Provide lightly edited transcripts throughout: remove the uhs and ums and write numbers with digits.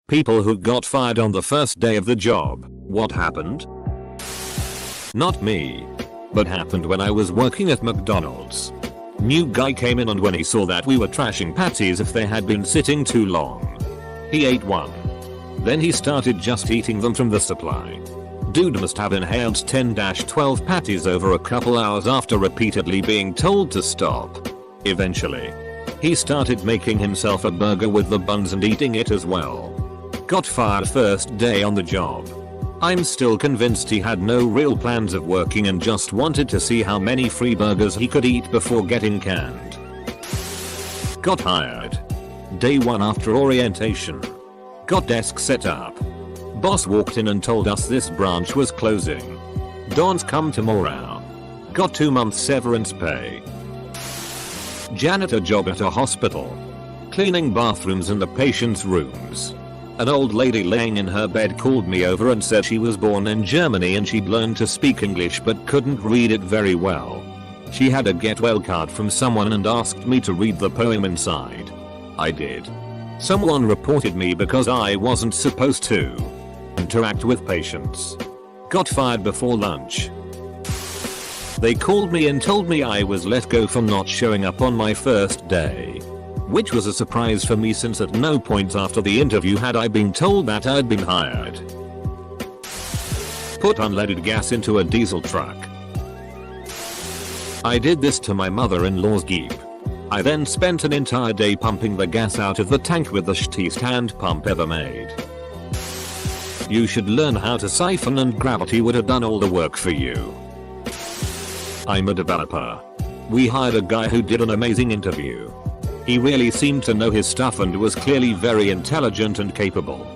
People who got fired on the first day of the job. What happened? Not me. But happened when I was working at McDonald's. New guy came in and when he saw that we were trashing patties if they had been sitting too long, he ate one. Then he started just eating them from the supply. Dude must have inhaled 10-12 patties over a couple hours after repeatedly being told to stop. Eventually, he started making himself a burger with the buns and eating it as well. Got fired first day on the job. I'm still convinced he had no real plans of working and just wanted to see how many free burgers he could eat before getting canned. Got hired. Day 1 after orientation. Got desk set up. Boss walked in and told us this branch was closing. Don's come tomorrow. Got 2 months severance pay. Janitor job at a hospital. Cleaning bathrooms and the patient's rooms. An old lady laying in her bed called me over and said she was born in Germany and she'd learned to speak English but couldn't read it very well. She had a get well card from someone and asked me to read the poem inside. I did. Someone reported me because I wasn't supposed to interact with patients. Got fired before lunch. They called me and told me I was let go for not showing up on my first day. Which was a surprise for me since at no point after the interview had I been told that I'd been hired. Put unleaded gas into a diesel truck. I did this to my mother-in-law's Jeep. I then spent an entire day pumping the gas out of the tank with the shittiest hand pump ever made. You should learn how to siphon and gravity would have done all the work for you. I'm a developer. We hired a guy who did an amazing interview. He really seemed to know his stuff and was clearly very intelligent and capable.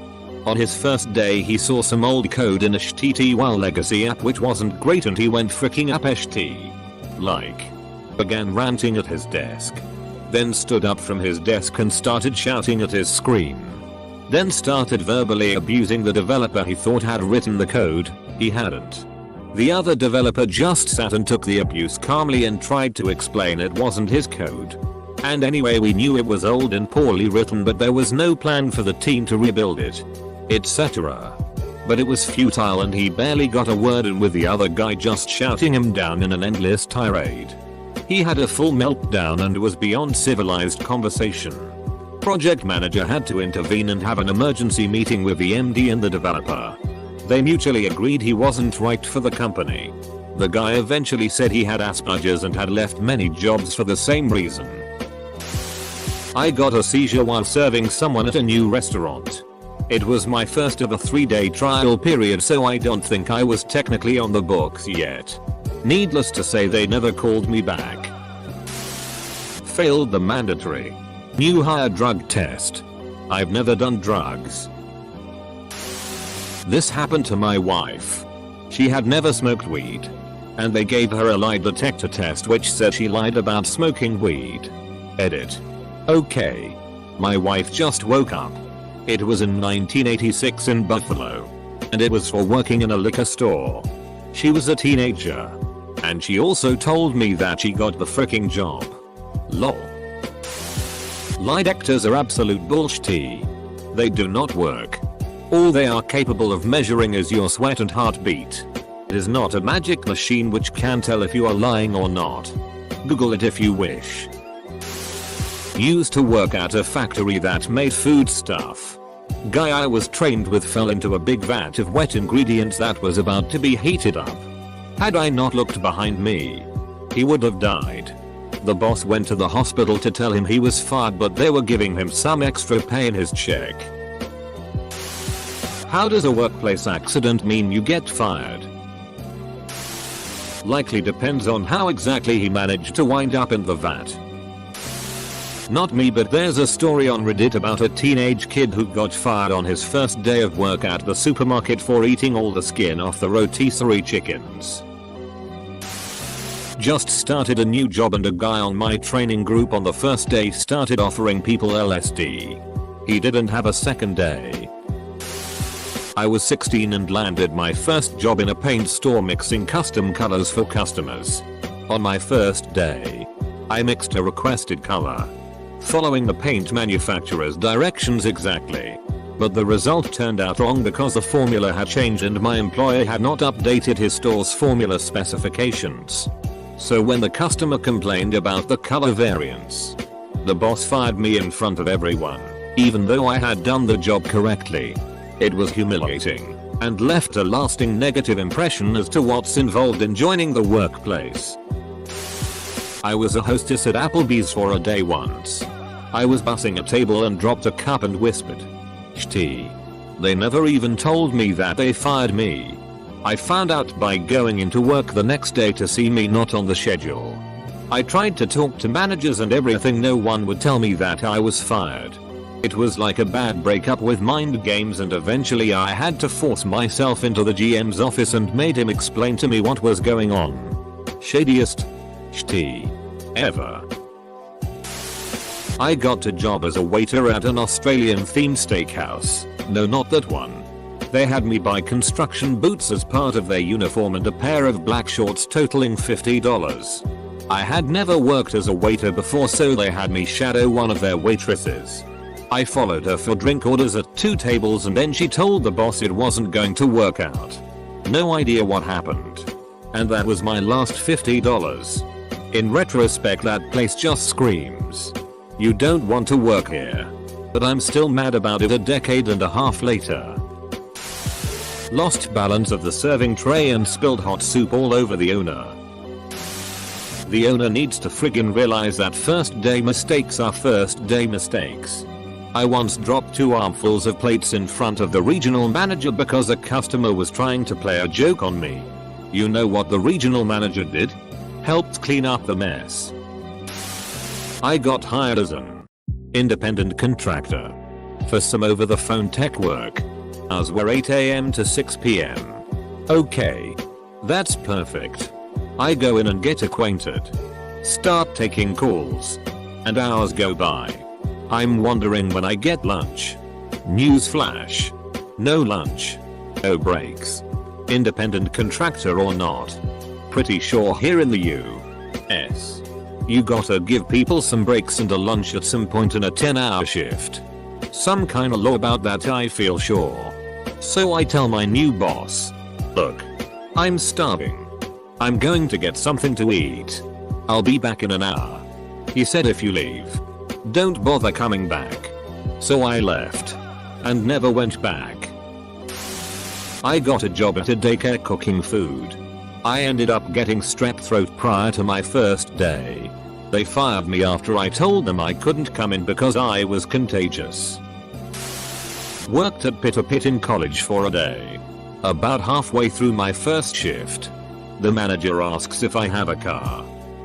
On his first day he saw some old code in a HTTP legacy app which wasn't great and he went freaking up HT. Began ranting at his desk. Then stood up from his desk and started shouting at his screen. Then started verbally abusing the developer he thought had written the code. He hadn't. The other developer just sat and took the abuse calmly and tried to explain it wasn't his code. And anyway, we knew it was old and poorly written but there was no plan for the team to rebuild it, etc. But it was futile and he barely got a word in with the other guy just shouting him down in an endless tirade. He had a full meltdown and was beyond civilized conversation. Project manager had to intervene and have an emergency meeting with the MD and the developer. They mutually agreed he wasn't right for the company. The guy eventually said he had Asperger's and had left many jobs for the same reason. I got a seizure while serving someone at a new restaurant. It was my first of a 3-day trial period, so I don't think I was technically on the books yet. Needless to say, they never called me back. Failed the mandatory new hire drug test. I've never done drugs. This happened to my wife. She had never smoked weed. And they gave her a lie detector test which said she lied about smoking weed. Edit. Okay. My wife just woke up. It was in 1986 in Buffalo. And it was for working in a liquor store. She was a teenager. And she also told me that she got the freaking job. Lol. Lie detectors are absolute bullshit. They do not work. All they are capable of measuring is your sweat and heartbeat. It is not a magic machine which can tell if you are lying or not. Google it if you wish. Used to work at a factory that made food stuff. Guy I was trained with fell into a big vat of wet ingredients that was about to be heated up. Had I not looked behind me, he would have died. The boss went to the hospital to tell him he was fired, but they were giving him some extra pay in his check. How does a workplace accident mean you get fired? Likely depends on how exactly he managed to wind up in the vat. Not me, but there's a story on Reddit about a teenage kid who got fired on his first day of work at the supermarket for eating all the skin off the rotisserie chickens. Just started a new job and a guy on my training group on the first day started offering people LSD. He didn't have a second day. I was 16 and landed my first job in a paint store mixing custom colors for customers. On my first day, I mixed a requested color, following the paint manufacturer's directions exactly. But the result turned out wrong because the formula had changed and my employer had not updated his store's formula specifications. So when the customer complained about the color variance, the boss fired me in front of everyone, even though I had done the job correctly. It was humiliating and left a lasting negative impression as to what's involved in joining the workplace. I was a hostess at Applebee's for a day once. I was bussing a table and dropped a cup and whispered, "Sh-t." They never even told me that they fired me. I found out by going into work the next day to see me not on the schedule. I tried to talk to managers and everything, no one would tell me that I was fired. It was like a bad breakup with mind games, and eventually I had to force myself into the GM's office and made him explain to me what was going on. Shadiest sh-t ever. I got a job as a waiter at an Australian themed steakhouse. No, not that one. They had me buy construction boots as part of their uniform and a pair of black shorts totaling $50. I had never worked as a waiter before, so they had me shadow one of their waitresses. I followed her for drink orders at 2 tables and then she told the boss it wasn't going to work out. No idea what happened. And that was my last $50. In retrospect, that place just screams, "You don't want to work here." But I'm still mad about it a decade and a half later. Lost balance of the serving tray and spilled hot soup all over the owner. The owner needs to friggin' realize that first day mistakes are first day mistakes. I once dropped 2 armfuls of plates in front of the regional manager because a customer was trying to play a joke on me. You know what the regional manager did? Helped clean up the mess. I got hired as an independent contractor for some over the phone tech work. Hours were 8 AM to 6 PM. Okay. That's perfect. I go in and get acquainted. Start taking calls. And hours go by. I'm wondering when I get lunch. Newsflash. No lunch. No breaks. Independent contractor or not. Pretty sure here in the US, you gotta give people some breaks and a lunch at some point in a 10-hour shift. Some kinda law about that, I feel sure. So I tell my new boss, "Look, I'm starving. I'm going to get something to eat. I'll be back in an hour." He said, "If you leave, don't bother coming back." So I left and never went back. I got a job at a daycare cooking food. I ended up getting strep throat prior to my first day. They fired me after I told them I couldn't come in because I was contagious. Worked at Pita Pit in college for a day. About halfway through my first shift, the manager asks if I have a car.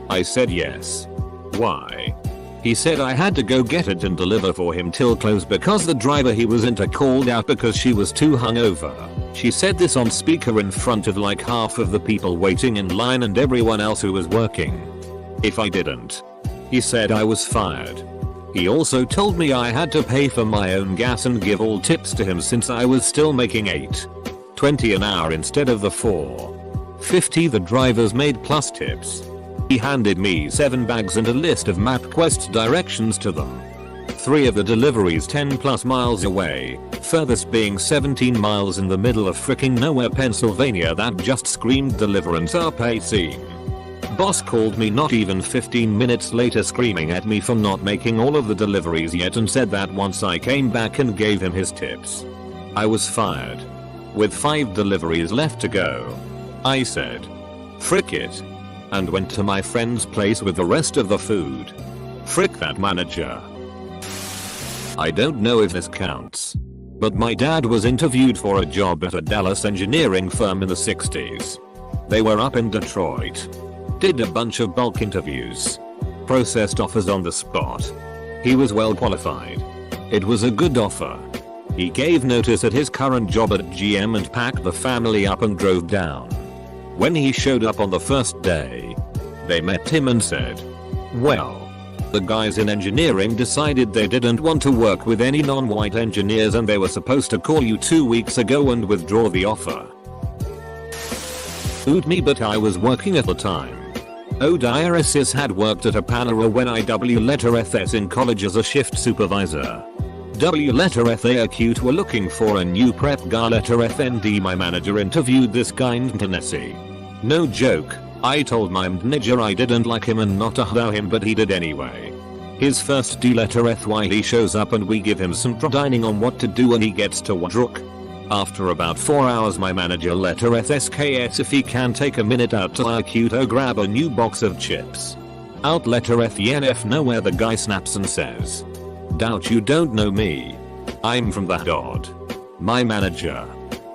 I said yes. Why? He said I had to go get it and deliver for him till close because the driver he was into called out because she was too hungover. She said this on speaker in front of like half of the people waiting in line and everyone else who was working. If I didn't, he said I was fired. He also told me I had to pay for my own gas and give all tips to him since I was still making $8.20 an hour instead of the $4.50 the drivers made plus tips. He handed me 7 bags and a list of MapQuest directions to them. 3 of the deliveries 10 plus miles away, furthest being 17 miles in the middle of fricking nowhere, Pennsylvania. That just screamed deliverance up a scene. Boss called me not even 15 minutes later screaming at me for not making all of the deliveries yet and said that once I came back and gave him his tips, I was fired. With 5 deliveries left to go, I said, "Frick it," and went to my friend's place with the rest of the food. Frick that manager. I don't know if this counts, but my dad was interviewed for a job at a Dallas engineering firm in the 60s. They were up in Detroit. Did a bunch of bulk interviews. Processed offers on the spot. He was well qualified. It was a good offer. He gave notice at his current job at GM and packed the family up and drove down. When he showed up on the first day, they met him and said, "Well, the guys in engineering decided they didn't want to work with any non-white engineers and they were supposed to call you 2 weeks ago and withdraw the offer." Oot me, but I was working at the time. ODIRSIS had worked at a Panera when IW letter FS in college as a shift supervisor. W letter FAQ were looking for a new prep guy letter FND. My manager interviewed this guy in Tennessee. No joke, I told my manager I didn't like him and not to allow him, but he did anyway. His first D letter FY, he shows up and we give him some dining on what to do and he gets to Wadrook. After about 4 hours my manager letter SKS if he can take a minute out to IQ to grab a new box of chips. Out letter FENF nowhere the guy snaps and says, "Doubt you don't know me. I'm from the God." My manager,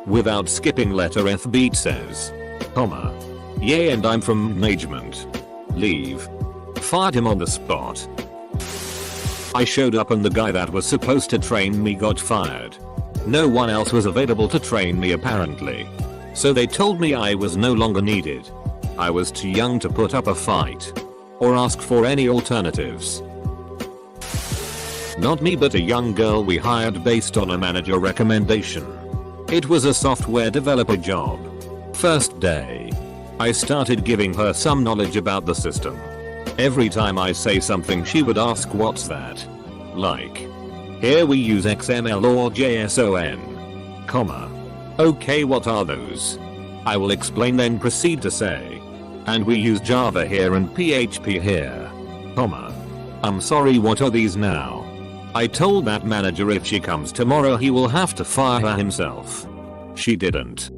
without skipping letter F beat says, comma, "Yeah, and I'm from management. Leave." Fired him on the spot. I showed up and the guy that was supposed to train me got fired. No one else was available to train me apparently. So they told me I was no longer needed. I was too young to put up a fight or ask for any alternatives. Not me, but a young girl we hired based on a manager recommendation. It was a software developer job. First day, I started giving her some knowledge about the system. Every time I say something she would ask what's that? Like, here we use XML or JSON. Comma. Okay, what are those? I will explain then proceed to say. And we use Java here and PHP here. Comma. I'm sorry, what are these now? I told that manager if she comes tomorrow he will have to fire her himself. She didn't.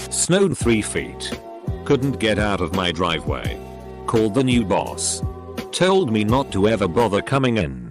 Snowed 3 feet. Couldn't get out of my driveway. Called the new boss. Told me not to ever bother coming in.